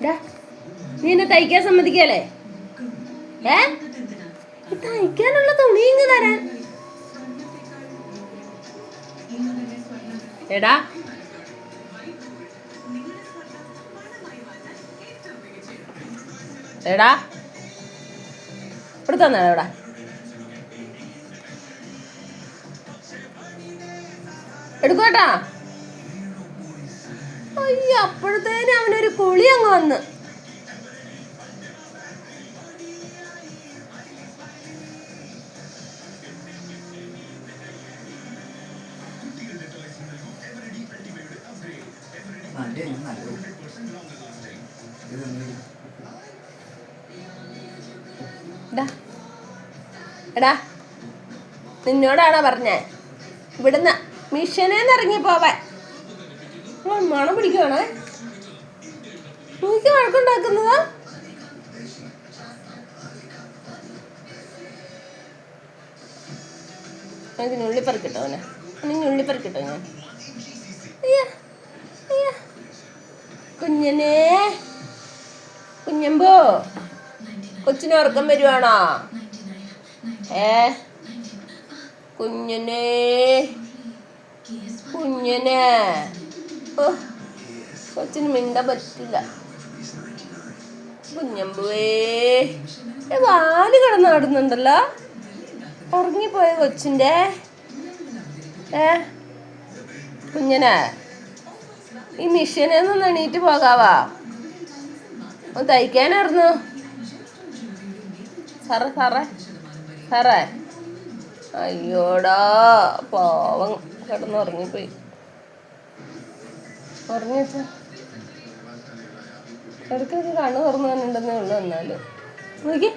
നീ എന്നെ തയ്ക്കാൻ സമ്മതിക്കല്ലേ? തയ്ക്കാനുള്ള തുണി ഇങ്ങ് തരാൻ. എടാ എടാ ഇവിടെ തന്നാ എടാ. എടുക്കോട്ടാ. അയ്യോ, അപ്പോഴത്തേനും അവനൊരു കുളി അങ്ങ് വന്ന്. എടാ, നിന്നോടാണോ പറഞ്ഞേ ഇവിടുന്ന് മിഷനേന്ന് ഇറങ്ങി പോവാൻ? മണം പിടിക്കുവാണേ. എനിക്ക് വഴക്കുണ്ടാക്കുന്നതാ. എനിക്ക് ഞുള്ളിപ്പറിക്കിട്ടോ അവനെ. ഞുള്ളിപ്പറിക്കിട്ടോ ഞാൻ. കുഞ്ഞനെ, കുഞ്ഞമ്പോ, കൊച്ചിന് ഉറക്കം വരുവാണോ? കുഞ്ഞനെ, കുഞ്ഞനെ. കൊച്ചിന് മിണ്ട പറ്റില്ല. കുഞ്ഞമ്പുവേ, വാല് കിടന്ന് ആടുന്നുണ്ടല്ലോ. ഉറങ്ങിപ്പോയ കൊച്ചിൻ്റെ. കുഞ്ഞനെ, ഈ മിഷനൊന്നും എണീറ്റ് പോകാവാ? ഒന്ന് തയ്ക്കാനായിരുന്നു. സാറേ സാറേ സാറേ. അയ്യോടാ, പാവം കിടന്നുറങ്ങിപ്പോയി. ഉറങ്ങിച്ച ഇടയ്ക്കൊക്കെ കണ്ണു തുറന്നു തന്നിട്ടുണ്ടെന്നേ ഉള്ളു. എന്നാലും നോക്കി,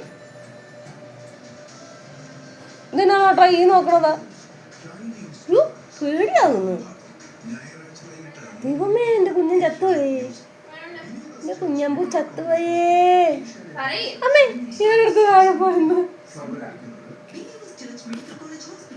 ഇതിനാണോട്ടോ ഈ നോക്കണതാ? പേടിയാകുന്നു. ദൈവമേ, എൻ്റെ കുഞ്ഞൻ ചത്തുപോയേ. എൻ്റെ കുഞ്ഞമ്പൂ ചത്തുപോയേ. അമ്മേ, ഞാനെടുത്ത് താഴെ പോയെന്ന്.